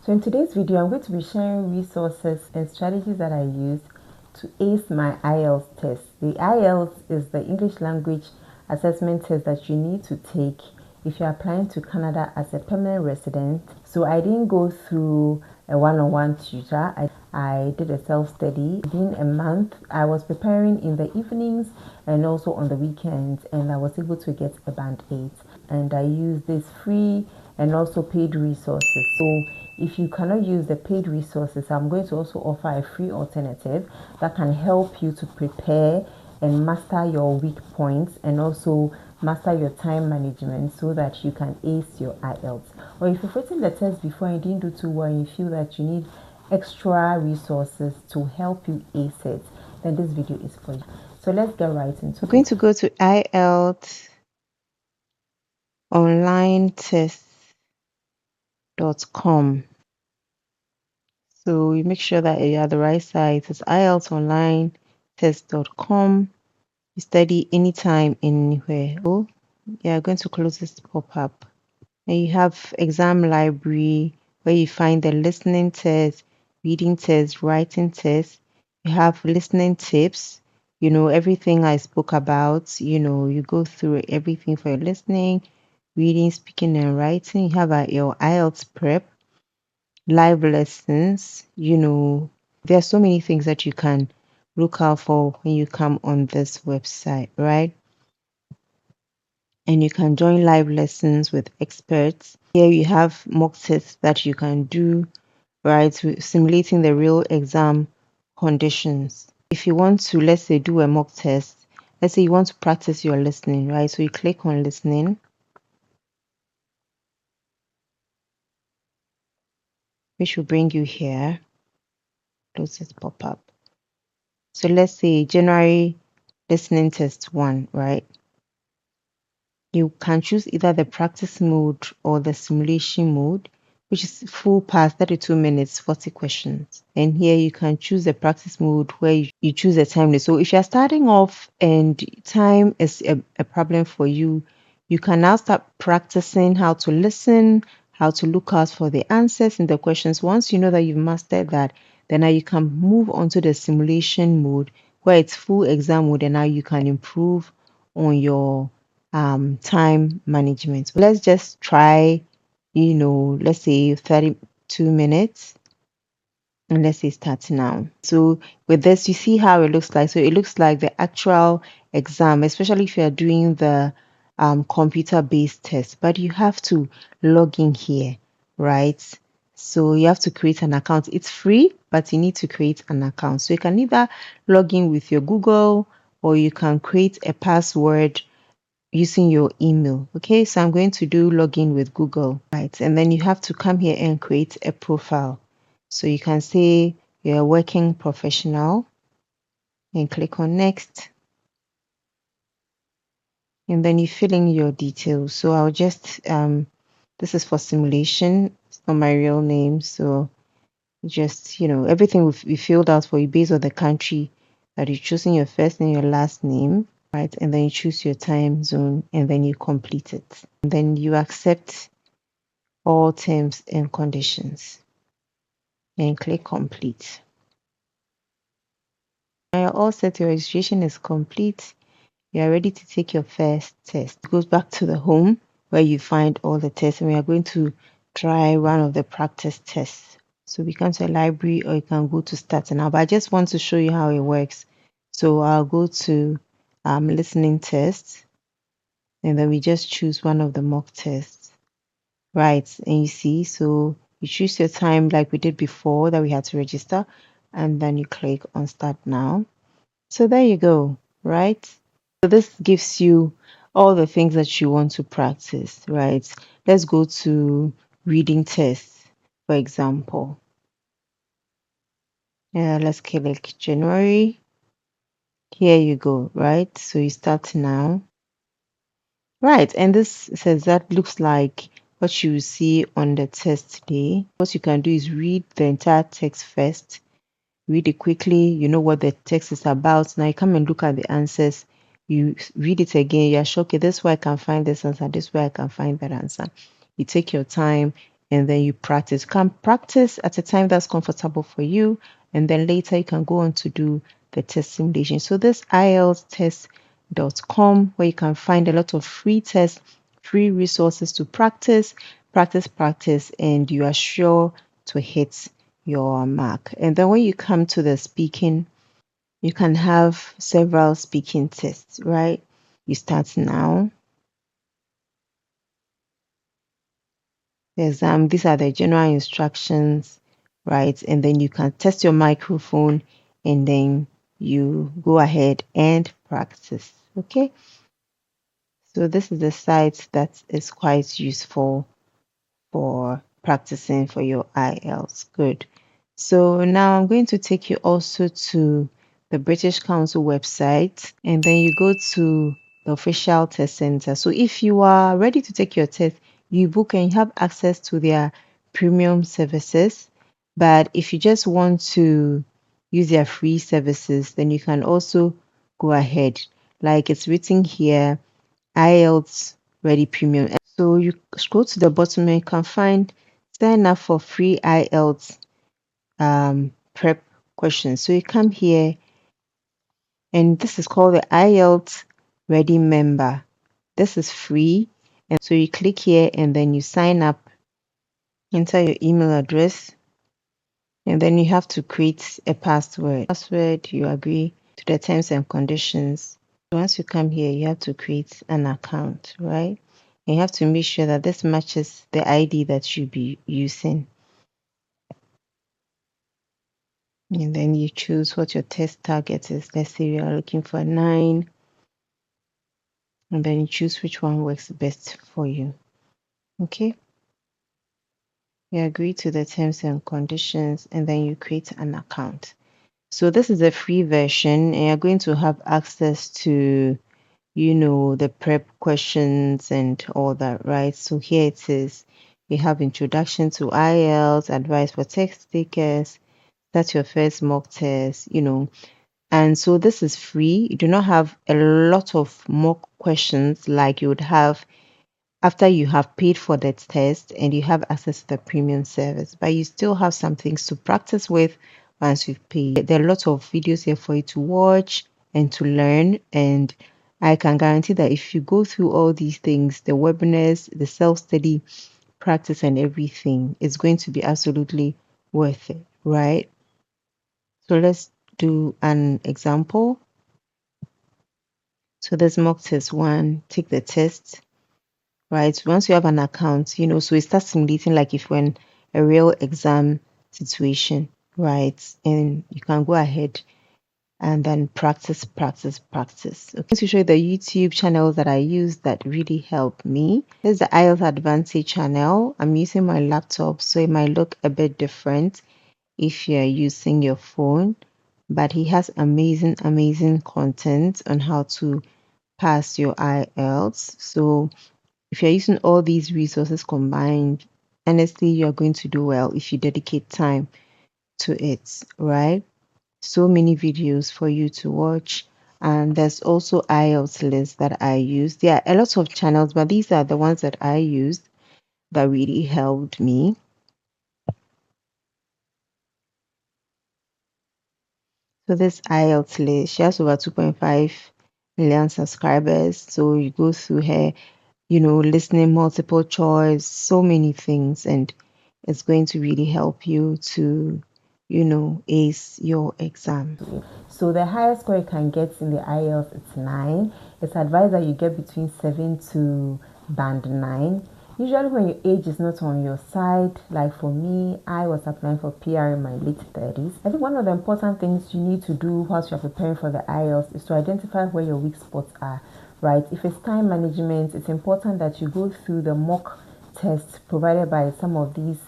So in today's video, I'm going to be sharing resources and strategies that I use to ace my IELTS test. The IELTS is the English language assessment test that you need to take if you're applying to Canada as a permanent resident. So I didn't go through a one-on-one tutor. I did a self-study. Within a month, I was preparing in the evenings and also on the weekends, and I was able to get a band 8. And I used this free and also paid resources. So if you cannot use the paid resources, I'm going to also offer a free alternative that can help you to prepare and master your weak points and also master your time management so that you can ace your IELTS. Or if you've written the test before and didn't do too well and you feel that you need extra resources to help you ace it, then this video is for you. So let's get right into it. We're going to go to IELTS Online test.com. So you make sure that you're at the right site. It's IELTS Online test.com. You study anytime, anywhere. So you're going to close this pop-up. And you have exam library where you find the listening test, reading test, writing test. You have listening tips, everything I spoke about, you go through everything for your listening, reading, speaking, and writing. You have your IELTS prep, live lessons, there are so many things that you can look out for when you come on this website, right? And you can join live lessons with experts. Here you have mock tests that you can do, right, simulating the real exam conditions. If you want to, let's say, do a mock test, let's say you want to practice your listening, right? So you click on listening, which will bring you here. Close this pop up. So let's say January listening test 1, right? You can choose either the practice mode or the simulation mode, which is full pass, 32 minutes, 40 questions. And here you can choose the practice mode where you choose a time. So if you're starting off and time is a problem for you, you can now start practicing how to listen, how to look out for the answers in the questions. Once you know that you've mastered that, then now you can move on to the simulation mode where it's full exam mode, and now you can improve on your time management. So let's just try, let's say 32 minutes, and let's say start now. So with this, you see how it looks like. So it looks like the actual exam, especially if you're doing the computer-based test, but you have to log in here, right? So you have to create an account. It's free, but you need to create an account. So you can either log in with your Google, or you can create a password using your email. Okay, so I'm going to do login with Google, right? And then you have to come here and create a profile. So you can say you're a working professional and click on next. And then you fill in your details. So I'll just, this is for simulation. It's not my real name. So just, everything we filled out for you based on the country that you're choosing, your first name, your last name, right? And then you choose your time zone and then you complete it. And then you accept all terms and conditions and click complete. Now you're all set, your registration is complete. You are ready to take your first test. It goes back to the home where you find all the tests, and we are going to try one of the practice tests. So we come to a library, or you can go to start now, but I just want to show you how it works. So I'll go to listening tests, and then we just choose one of the mock tests, right? And you see, so you choose your time like we did before that we had to register, and then you click on start now. So there you go, right? So this gives you all the things that you want to practice, right? Let's go to reading tests, for example. Let's click January. Here you go, right? So you start now. Right, and this says that looks like what you see on the test day. What you can do is read the entire text first. Read it quickly, you know what the text is about. Now you come and look at the answers. You read it again. You're shocked. Okay, this is where I can find this answer. This is where I can find that answer. You take your time and then you practice. You can practice at a time that's comfortable for you, and then later you can go on to do the test simulation. So this IELTS-test.com, where you can find a lot of free tests, free resources to practice, and you are sure to hit your mark. And then when you come to the speaking, you can have several speaking tests, right? You start now. The exam, these are the general instructions, right? And then you can test your microphone, and then you go ahead and practice. Okay. So this is the site that is quite useful for practicing for your IELTS. Good. So now I'm going to take you also to the British Council website, and then you go to the official test center. So if you are ready to take your test, you book and you have access to their premium services. But if you just want to use their free services, then you can also go ahead. Like it's written here, IELTS Ready Premium. So you scroll to the bottom and you can find sign up for free IELTS prep questions. So you come here, and this is called the IELTS Ready Member. This is free, and so you click here and then you sign up, enter your email address, and then you have to create a password. You agree to the terms and conditions. Once you come here, you have to create an account, right? And you have to make sure that this matches the ID that you'll be using. And then you choose what your test target is. Let's say you are looking for 9. And then you choose which one works best for you. Okay. You agree to the terms and conditions, and then you create an account. So this is a free version, and you're going to have access to, the prep questions and all that, right? So here it is. We have introduction to IELTS, advice for test takers, start your first mock test, And so this is free. You do not have a lot of mock questions like you would have after you have paid for that test and you have access to the premium service, but you still have some things to practice with once you've paid. There are lots of videos here for you to watch and to learn, and I can guarantee that if you go through all these things, the webinars, the self-study practice and everything, is going to be absolutely worth it, right? So let's do an example. So there's mock test 1, take the test. Right, once you have an account, so it starts simulating like if we're in a real exam situation, right? And you can go ahead and then practice. Okay, to show you the YouTube channels that I use that really help me. This is the IELTS Advantage channel. I'm using my laptop, so it might look a bit different if you're using your phone, but he has amazing content on how to pass your IELTS. So if you're using all these resources combined, honestly, you're going to do well if you dedicate time to it, right? So many videos for you to watch. And there's also IELTS lists that I use. There are a lot of channels, but these are the ones that I used that really helped me. So this IELTS list, she has over 2.5 million subscribers. So you go through her, listening multiple choice, so many things, and it's going to really help you to, ace your exam. So the highest score you can get in the IELTS is 9. It's advised that you get between 7 to band 9. Usually when your age is not on your side, like for me, I was applying for PR in my late 30s. I think one of the important things you need to do whilst you're preparing for the IELTS is to identify where your weak spots are, right? If it's time management, it's important that you go through the mock tests provided by some of these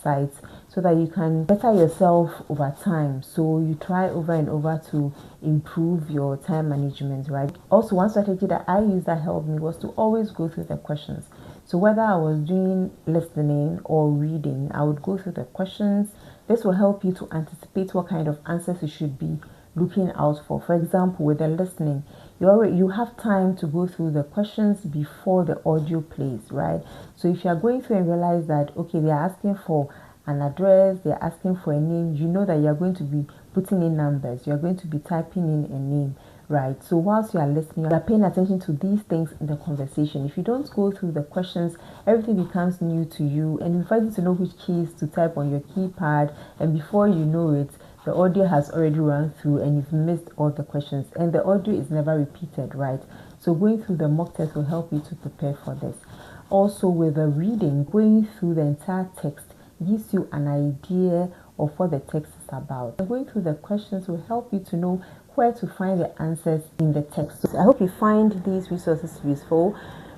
sites so that you can better yourself over time. So you try over and over to improve your time management, right? Also, one strategy that I used that helped me was to always go through the questions. So whether I was doing listening or reading, I would go through the questions. This will help you to anticipate what kind of answers you should be looking out for. For example, with the listening, you have time to go through the questions before the audio plays, right? So if you are going through and realize that, okay, they are asking for an address, they're asking for a name, you know that you're going to be putting in numbers, you're going to be typing in a name, right? So whilst you are listening, you are paying attention to these things in the conversation. If you don't go through the questions, everything becomes new to you, and you find to know which keys to type on your keypad, and before you know it, the audio has already run through and you've missed all the questions, and the audio is never repeated, right? So going through the mock test will help you to prepare for this. Also, with the reading, going through the entire text gives you an idea of what the text is about. And going through the questions will help you to know where to find the answers in the text. So I hope you find these resources useful.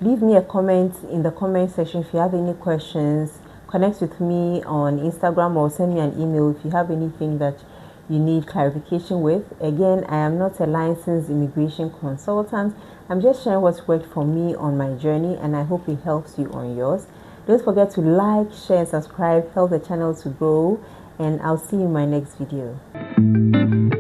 Leave me a comment in the comment section if you have any questions. Connect with me on Instagram or send me an email if you have anything that you need clarification with. Again, I am not a licensed immigration consultant. I'm just sharing what's worked for me on my journey, and I hope it helps you on yours. Don't forget to like, share, and subscribe. Help the channel to grow, and I'll see you in my next video.